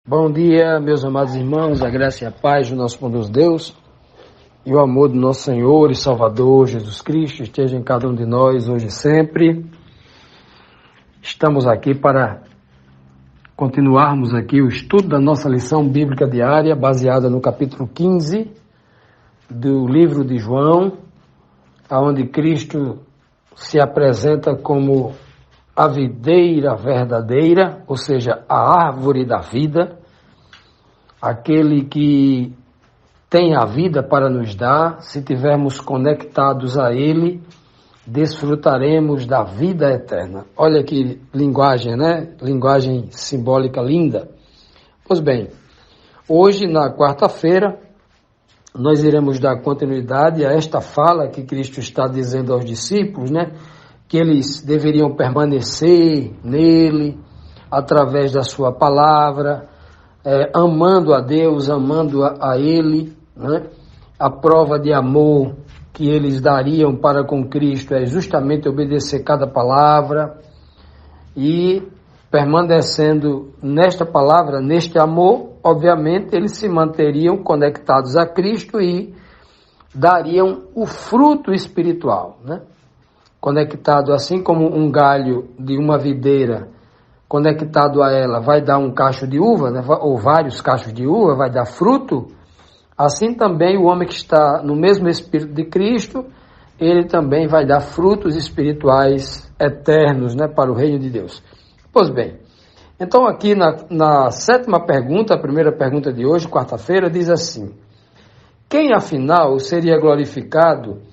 Bom dia, meus amados irmãos, a graça e a paz do nosso bom Deus e o amor do nosso Senhor e Salvador Jesus Cristo esteja em cada um de nós hoje e sempre. Estamos aqui para continuarmos aqui o estudo da nossa lição bíblica diária, baseada no capítulo 15 do livro de João, onde Cristo se apresenta como a videira verdadeira, ou seja, a árvore da vida, aquele que tem a vida para nos dar. Se tivermos conectados a Ele, desfrutaremos da vida eterna. Olha que linguagem, né? Linguagem simbólica linda. Pois bem, hoje, na quarta-feira, nós iremos dar continuidade a esta fala que Cristo está dizendo aos discípulos, né? Que eles deveriam permanecer nele, através da sua palavra, amando a Deus, amando a Ele, né? A prova de amor que eles dariam para com Cristo é justamente obedecer cada palavra e permanecendo nesta palavra, neste amor, obviamente eles se manteriam conectados a Cristo e dariam o fruto espiritual, né? Conectado, assim como um galho de uma videira, conectado a ela, vai dar um cacho de uva, né? Ou vários cachos de uva, vai dar fruto. Assim também o homem que está no mesmo Espírito de Cristo, ele também vai dar frutos espirituais eternos, né? Para o reino de Deus. Pois bem, então aqui na sétima pergunta, a primeira pergunta de hoje, quarta-feira, diz assim: quem afinal seria glorificado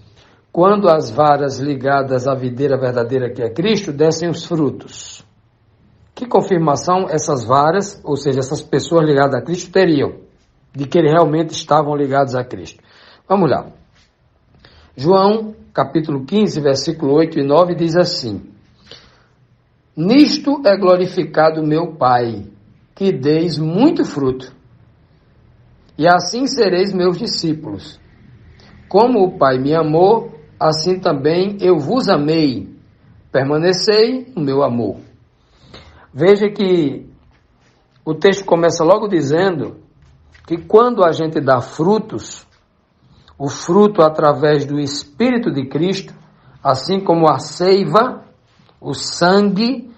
quando as varas ligadas à videira verdadeira que é Cristo dessem os frutos? Que confirmação essas varas, ou seja, essas pessoas ligadas a Cristo teriam, de que eles realmente estavam ligados a Cristo? Vamos lá. João, capítulo 15, versículo 8 e 9, diz assim: nisto é glorificado meu Pai, que deis muito fruto, e assim sereis meus discípulos. Como o Pai me amou, assim também eu vos amei. Permanecei no meu amor. Veja que o texto começa logo dizendo que quando a gente dá frutos, o fruto através do Espírito de Cristo, assim como a seiva, o sangue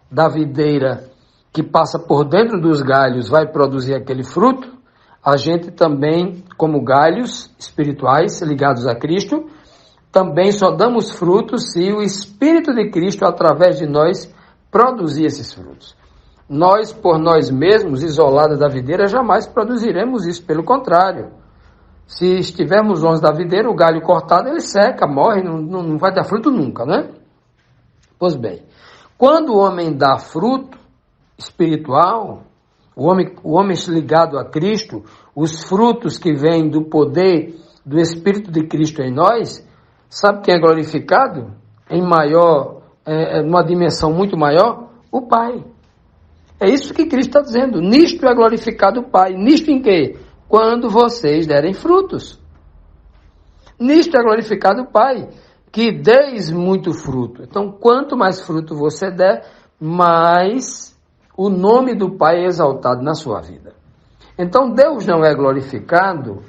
da videira que passa por dentro dos galhos vai produzir aquele fruto, a gente também, como galhos espirituais ligados a Cristo, também só damos frutos se o Espírito de Cristo, através de nós, produzir esses frutos. Nós, por nós mesmos, isolados da videira, jamais produziremos isso. Pelo contrário, se estivermos longe da videira, o galho cortado, ele seca, morre, não vai dar fruto nunca, né? Pois bem, quando o homem dá fruto espiritual, o homem ligado a Cristo, os frutos que vêm do poder do Espírito de Cristo em nós, sabe quem é glorificado? Em maior, numa dimensão muito maior? O Pai. É isso que Cristo está dizendo. Nisto é glorificado o Pai. Nisto em quê? Quando vocês derem frutos. Nisto é glorificado o Pai, que deis muito fruto. Então, quanto mais fruto você der, mais o nome do Pai é exaltado na sua vida. Então, Deus não é glorificado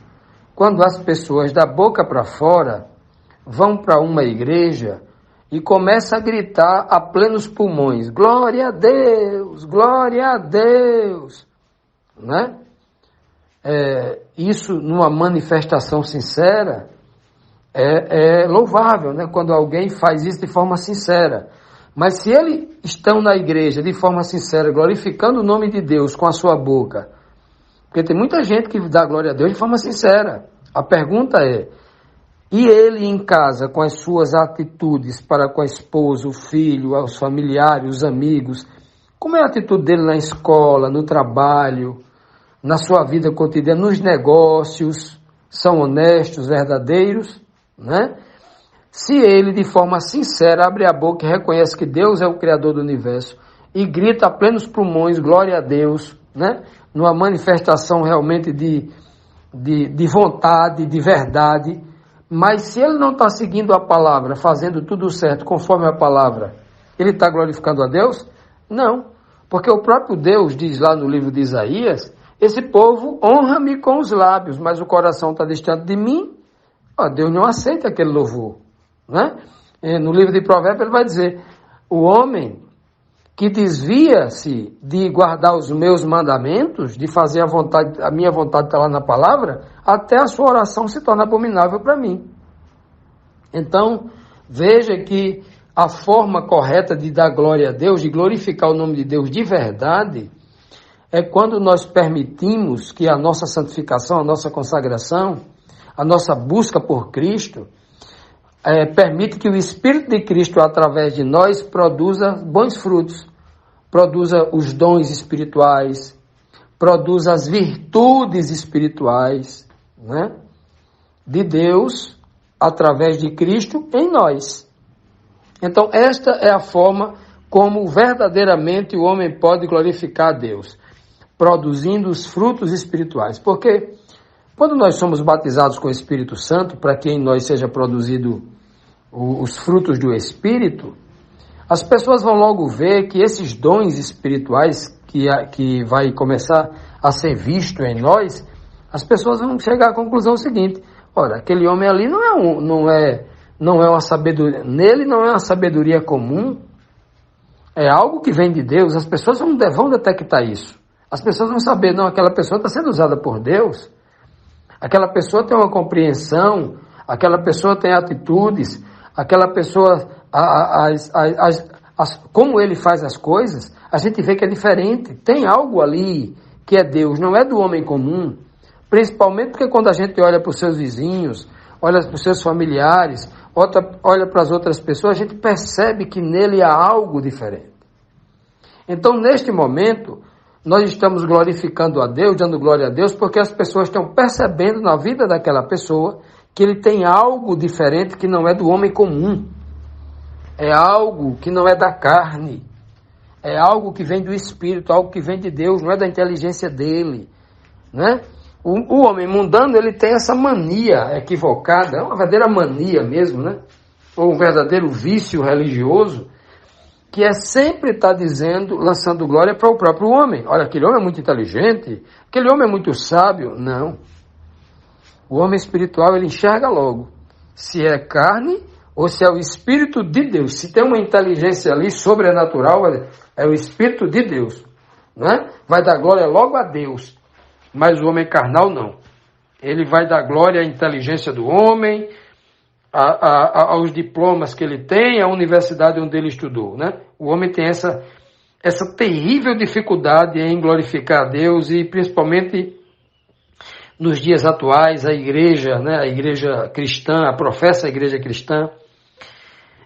quando as pessoas da boca para fora vão para uma igreja e começam a gritar a plenos pulmões: glória a Deus, glória a Deus, né? Isso, numa manifestação sincera, é louvável, né? Quando alguém faz isso de forma sincera. Mas se eles estão na igreja de forma sincera, glorificando o nome de Deus com a sua boca, porque tem muita gente que dá glória a Deus de forma sincera. A pergunta é: e ele em casa, com as suas atitudes para com a esposa, o filho, os familiares, os amigos, como é a atitude dele na escola, no trabalho, na sua vida cotidiana, nos negócios? São honestos, verdadeiros, né? Se ele, de forma sincera, abre a boca e reconhece que Deus é o Criador do universo e grita a plenos pulmões, glória a Deus, né? Numa manifestação realmente de vontade, de verdade. Mas se ele não está seguindo a palavra, fazendo tudo certo conforme a palavra, ele está glorificando a Deus? Não. Porque o próprio Deus diz lá no livro de Isaías, esse povo honra-me com os lábios, mas o coração está distante de mim. Deus não aceita aquele louvor, né? No livro de Provérbios ele vai dizer, o homem que desvia-se de guardar os meus mandamentos, de fazer a minha vontade está lá na palavra, até a sua oração se torna abominável para mim. Então, veja que a forma correta de dar glória a Deus, de glorificar o nome de Deus de verdade, é quando nós permitimos que a nossa santificação, a nossa consagração, a nossa busca por Cristo, permite que o Espírito de Cristo, através de nós, produza bons frutos, produza os dons espirituais, produza as virtudes espirituais, né, de Deus, através de Cristo, em nós. Então, esta é a forma como verdadeiramente o homem pode glorificar a Deus, produzindo os frutos espirituais. Porque quando nós somos batizados com o Espírito Santo, para que em nós seja produzido os frutos do Espírito, as pessoas vão logo ver que esses dons espirituais que vai começar a ser visto em nós, as pessoas vão chegar à conclusão seguinte: olha, aquele homem ali não é uma sabedoria, nele não é uma sabedoria comum, é algo que vem de Deus. As pessoas vão detectar isso. As pessoas vão saber, não, aquela pessoa está sendo usada por Deus, aquela pessoa tem uma compreensão, aquela pessoa tem atitudes, aquela pessoa, como ele faz as coisas, a gente vê que é diferente, tem algo ali que é Deus, não é do homem comum, principalmente porque quando a gente olha para os seus vizinhos, olha para os seus familiares, olha para as outras pessoas, a gente percebe que nele há algo diferente. Então, neste momento, nós estamos glorificando a Deus, dando glória a Deus, porque as pessoas estão percebendo na vida daquela pessoa que ele tem algo diferente que não é do homem comum. É algo que não é da carne. É algo que vem do Espírito, algo que vem de Deus, não é da inteligência dele, né? O homem mundano, ele tem essa mania equivocada, é uma verdadeira mania mesmo, né? Ou um verdadeiro vício religioso, que é sempre estar dizendo, lançando glória para o próprio homem. Olha, aquele homem é muito inteligente, aquele homem é muito sábio. Não. O homem espiritual, ele enxerga logo se é carne ou se é o Espírito de Deus. Se tem uma inteligência ali sobrenatural, é o Espírito de Deus, né? Vai dar glória logo a Deus, mas o homem carnal não. Ele vai dar glória à inteligência do homem, aos diplomas que ele tem, à universidade onde ele estudou, né? O homem tem essa terrível dificuldade em glorificar a Deus, e principalmente nos dias atuais, a igreja, né, a igreja cristã, a professa igreja cristã,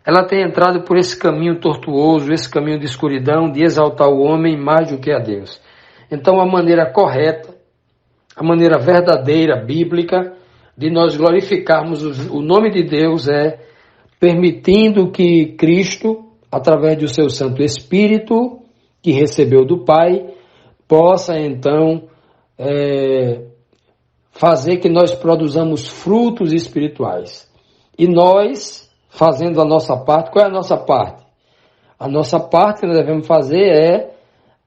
ela tem entrado por esse caminho tortuoso, esse caminho de escuridão, de exaltar o homem mais do que a Deus. Então, a maneira correta, a maneira verdadeira, bíblica, de nós glorificarmos o nome de Deus é permitindo que Cristo, através do seu Santo Espírito, que recebeu do Pai, possa então fazer que nós produzamos frutos espirituais. E nós, fazendo a nossa parte, qual é a nossa parte? A nossa parte que nós devemos fazer é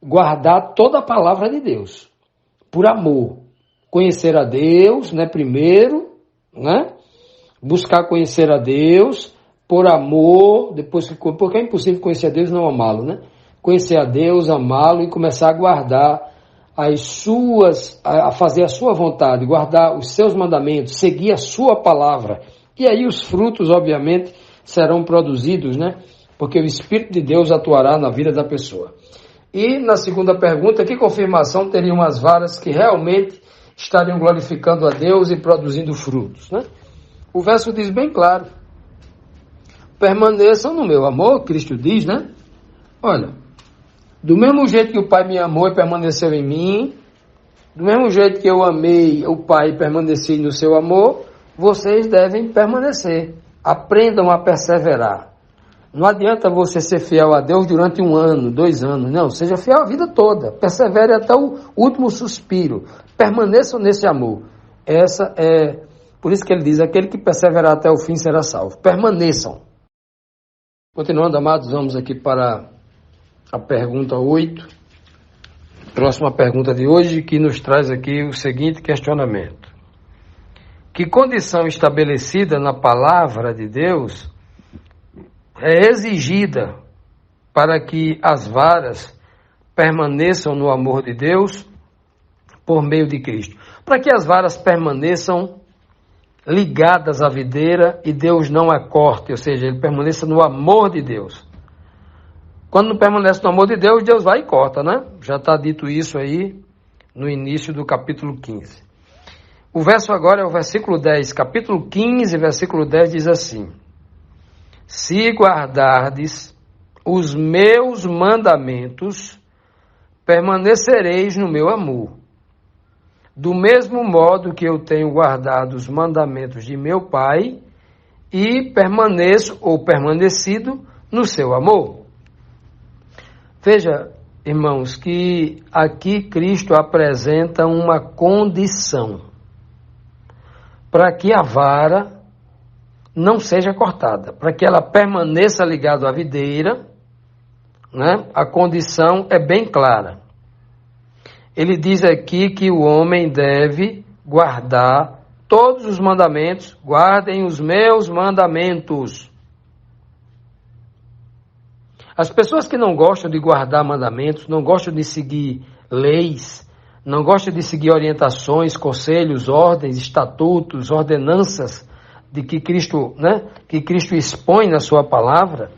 guardar toda a palavra de Deus, por amor. Conhecer a Deus, né, primeiro, né? Buscar conhecer a Deus por amor, porque é impossível conhecer a Deus e não amá-lo, né? Conhecer a Deus, amá-lo e começar a guardar a fazer a sua vontade, guardar os seus mandamentos, seguir a sua palavra. E aí os frutos, obviamente, serão produzidos, né? Porque o Espírito de Deus atuará na vida da pessoa. E na segunda pergunta, que confirmação teriam as varas que realmente estariam glorificando a Deus e produzindo frutos, né? O verso diz bem claro: permaneçam no meu amor, Cristo diz, né? Olha, do mesmo jeito que o Pai me amou e permaneceu em mim, do mesmo jeito que eu amei o Pai e permaneci no seu amor, vocês devem permanecer. Aprendam a perseverar. Não adianta você ser fiel a Deus durante 1 ano, 2 anos. Não, seja fiel a vida toda. Persevere até o último suspiro. Permaneçam nesse amor. Por isso que ele diz, aquele que perseverar até o fim será salvo. Permaneçam. Continuando, amados, vamos aqui para a pergunta 8. Próxima pergunta de hoje, que nos traz aqui o seguinte questionamento. Que condição estabelecida na palavra de Deus é exigida para que as varas permaneçam no amor de Deus por meio de Cristo? Para que as varas permaneçam ligadas à videira e Deus não a corte, ou seja, ele permaneça no amor de Deus. Quando não permanece no amor de Deus, Deus vai e corta, né? Já está dito isso aí no início do capítulo 15. O verso agora é o versículo 10, capítulo 15, versículo 10 diz assim: Se guardardes os meus mandamentos, permanecereis no meu amor. Do mesmo modo que eu tenho guardado os mandamentos de meu Pai e permaneço ou permanecido no seu amor. Veja, irmãos, que aqui Cristo apresenta uma condição para que a vara não seja cortada, para que ela permaneça ligada à videira, né? A condição é bem clara. Ele diz aqui que o homem deve guardar todos os mandamentos, guardem os meus mandamentos. As pessoas que não gostam de guardar mandamentos, não gostam de seguir leis, não gostam de seguir orientações, conselhos, ordens, estatutos, ordenanças de que Cristo expõe na sua palavra,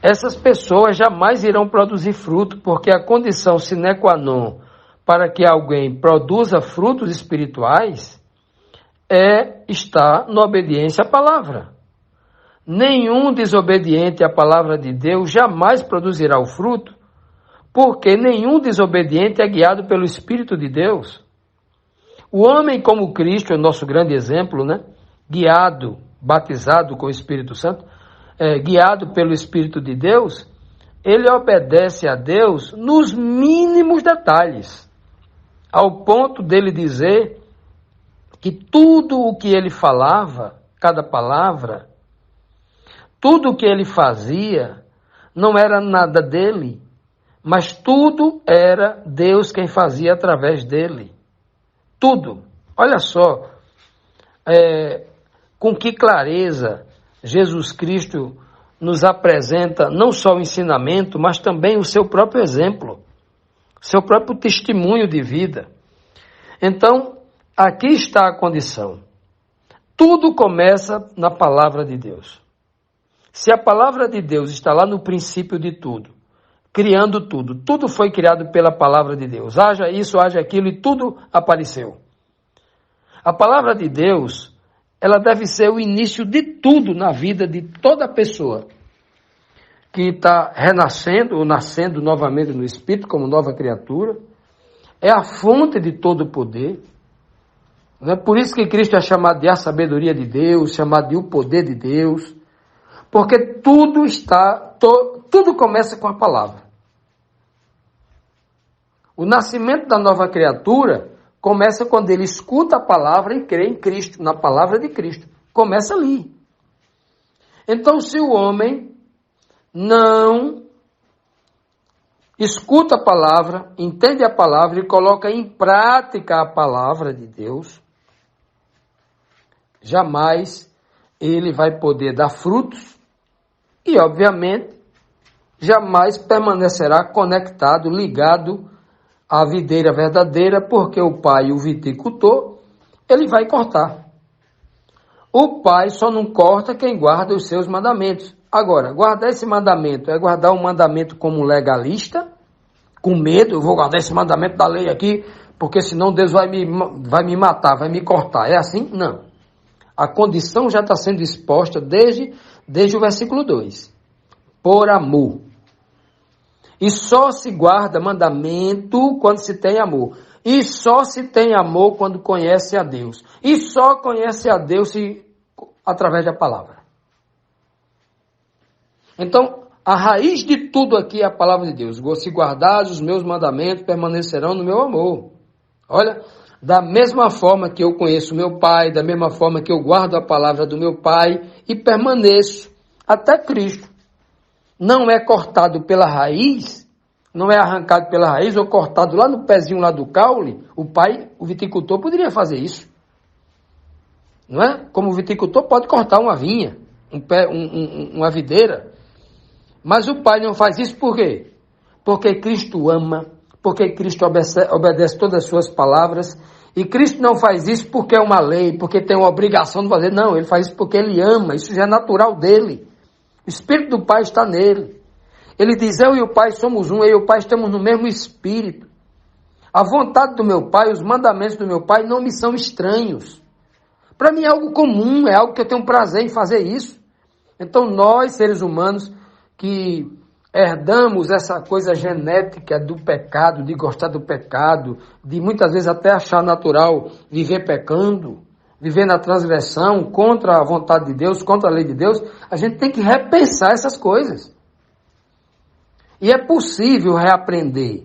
essas pessoas jamais irão produzir fruto, porque a condição sine qua non para que alguém produza frutos espirituais é estar na obediência à palavra. Nenhum desobediente à palavra de Deus jamais produzirá o fruto, porque nenhum desobediente é guiado pelo Espírito de Deus. O homem como Cristo é o nosso grande exemplo, né? Guiado, batizado com o Espírito Santo, guiado pelo Espírito de Deus, ele obedece a Deus nos mínimos detalhes, ao ponto dele dizer que tudo o que ele falava, cada palavra, tudo o que ele fazia, não era nada dele, mas tudo era Deus quem fazia através dele. Tudo. Olha só, com que clareza Jesus Cristo nos apresenta não só o ensinamento, mas também o seu próprio exemplo, seu próprio testemunho de vida. Então, aqui está a condição. Tudo começa na palavra de Deus. Se a palavra de Deus está lá no princípio de tudo, criando tudo, tudo foi criado pela palavra de Deus. Haja isso, haja aquilo e tudo apareceu. A palavra de Deus, ela deve ser o início de tudo na vida de toda pessoa que está renascendo ou nascendo novamente no Espírito como nova criatura. É a fonte de todo o poder. Não é por isso que Cristo é chamado de a sabedoria de Deus, chamado de o poder de Deus. Porque tudo começa com a palavra. O nascimento da nova criatura começa quando ele escuta a palavra e crê em Cristo, na palavra de Cristo. Começa ali. Então, se o homem não escuta a palavra, entende a palavra e coloca em prática a palavra de Deus, jamais ele vai poder dar frutos e, obviamente, jamais permanecerá conectado, ligado à videira verdadeira, porque o pai, o viticultor, ele vai cortar. O pai só não corta quem guarda os seus mandamentos. Agora, guardar esse mandamento é guardar um mandamento como legalista, com medo, eu vou guardar esse mandamento da lei aqui, porque senão Deus vai me matar, vai me cortar. É assim? Não. A condição já está sendo exposta desde o versículo 2. Por amor. E só se guarda mandamento quando se tem amor. E só se tem amor quando conhece a Deus. E só conhece a Deus através da palavra. Então, a raiz de tudo aqui é a palavra de Deus. Se guardares os meus mandamentos, permanecerão no meu amor. Olha, da mesma forma que eu conheço meu Pai, da mesma forma que eu guardo a palavra do meu Pai e permaneço até Cristo. Não é cortado pela raiz não é arrancado pela raiz ou cortado lá no pezinho lá do caule, o viticultor poderia fazer isso. Não é? Como o viticultor pode cortar uma vinha, uma videira. Mas o pai não faz isso por quê? Porque Cristo ama, porque Cristo obedece todas as suas palavras. E Cristo não faz isso porque é uma lei, porque tem uma obrigação de fazer. Não, ele faz isso porque ele ama, isso já é natural dele. O Espírito do Pai está nele. Ele diz, eu e o Pai somos um, eu e o Pai estamos no mesmo Espírito. A vontade do meu Pai, os mandamentos do meu Pai não me são estranhos. Para mim é algo comum, é algo que eu tenho prazer em fazer isso. Então nós, seres humanos, que herdamos essa coisa genética do pecado, de gostar do pecado, de muitas vezes até achar natural viver pecando, viver na transgressão, contra a vontade de Deus, contra a lei de Deus, a gente tem que repensar essas coisas. E é possível reaprender,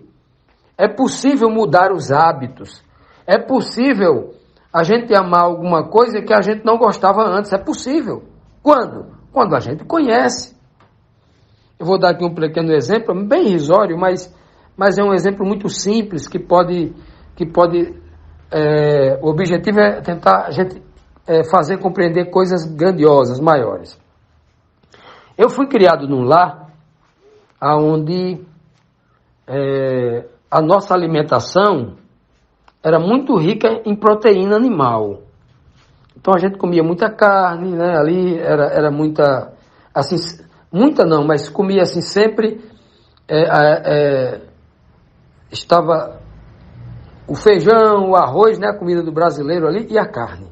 é possível mudar os hábitos, é possível a gente amar alguma coisa que a gente não gostava antes, é possível. Quando? Quando a gente conhece. Eu vou dar aqui um pequeno exemplo, bem irrisório, mas é um exemplo muito simples que pode o objetivo é tentar a gente fazer compreender coisas grandiosas, maiores. Eu fui criado num lar onde a nossa alimentação era muito rica em proteína animal. Então a gente comia muita carne, né? Ali era muita, assim, muita não, mas comia assim sempre, estava o feijão, o arroz, né? A comida do brasileiro ali, e a carne,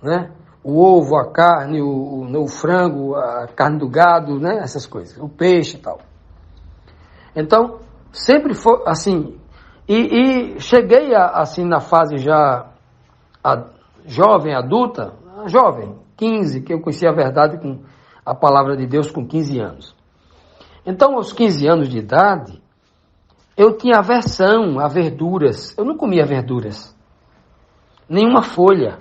né? O ovo, a carne, o frango, a carne do gado, né? Essas coisas, o peixe e tal. Então, sempre foi assim, e cheguei assim na fase já jovem, adulta, jovem, 15, que eu conheci a verdade com a palavra de Deus com 15 anos. Então, aos 15 anos de idade, eu tinha aversão a verduras. Eu não comia verduras, nenhuma folha.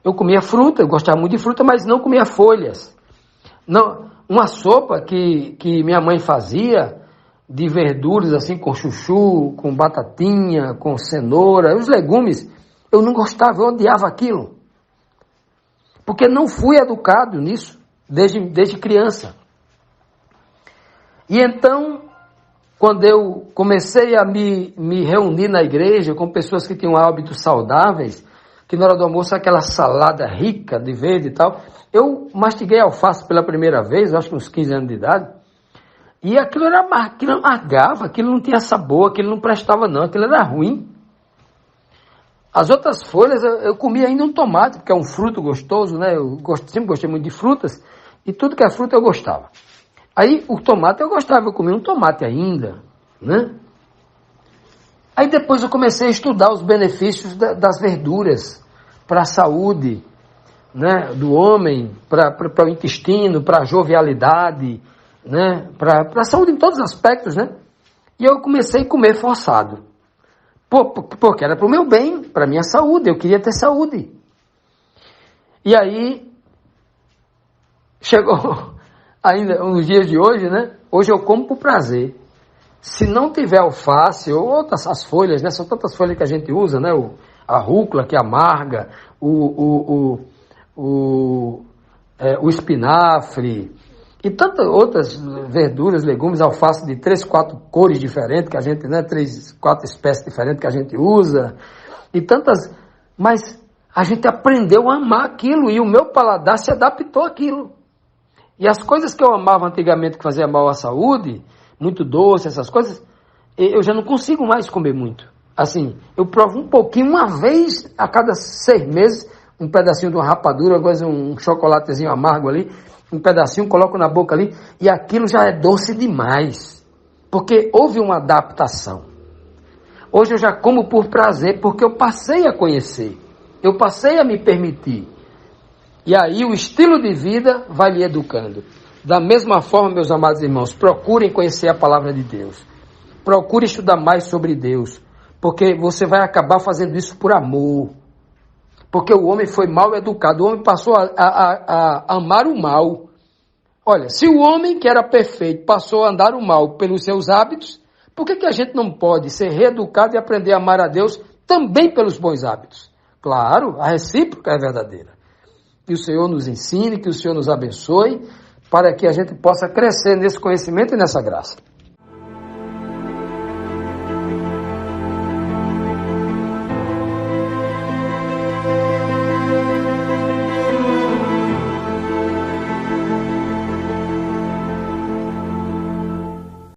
Eu comia fruta, eu gostava muito de fruta, mas não comia folhas. Não, uma sopa que minha mãe fazia de verduras assim, com chuchu, com batatinha, com cenoura, os legumes, eu não gostava, eu odiava aquilo. Porque não fui educado nisso, desde criança. E então, quando eu comecei a me reunir na igreja com pessoas que tinham hábitos saudáveis, que na hora do almoço aquela salada rica de verde e tal, eu mastiguei alface pela primeira vez, acho que uns 15 anos de idade, e aquilo amargava, aquilo não tinha sabor, aquilo não prestava não, aquilo era ruim. As outras folhas eu comia ainda um tomate, porque é um fruto gostoso, né? Sempre gostei muito de frutas, e tudo que é fruta eu gostava. Aí o tomate eu gostava, eu comia um tomate ainda, né? Aí depois eu comecei a estudar os benefícios das verduras para a saúde, né, do homem, para o intestino, para a jovialidade, né, para a saúde em todos os aspectos, né? E eu comecei a comer forçado. Porque era para o meu bem, para a minha saúde, eu queria ter saúde. E aí, chegou ainda nos dias de hoje, né? Hoje eu como por prazer. Se não tiver alface ou outras as folhas, né? São tantas folhas que a gente usa, né? A rúcula que amarga, o espinafre e tantas outras verduras, legumes, alface de 3, 4 cores diferentes que a gente, né? 3, 4 espécies diferentes que a gente usa e tantas, mas a gente aprendeu a amar aquilo e o meu paladar se adaptou àquilo. E as coisas que eu amava antigamente que fazia mal à saúde, muito doce, essas coisas, eu já não consigo mais comer muito. Assim, eu provo um pouquinho, uma vez a cada 6 meses, um pedacinho de uma rapadura, um chocolatezinho amargo ali, um pedacinho, coloco na boca ali, e aquilo já é doce demais. Porque houve uma adaptação. Hoje eu já como por prazer, porque eu passei a conhecer. Eu passei a me permitir. E aí o estilo de vida vai lhe educando. Da mesma forma, meus amados irmãos, procurem conhecer a palavra de Deus. Procure estudar mais sobre Deus. Porque você vai acabar fazendo isso por amor. Porque o homem foi mal educado. O homem passou a amar o mal. Olha, se o homem que era perfeito passou a andar o mal pelos seus hábitos, por que a gente não pode ser reeducado e aprender a amar a Deus também pelos bons hábitos? Claro, a recíproca é verdadeira. Que o Senhor nos ensine, que o Senhor nos abençoe, para que a gente possa crescer nesse conhecimento e nessa graça.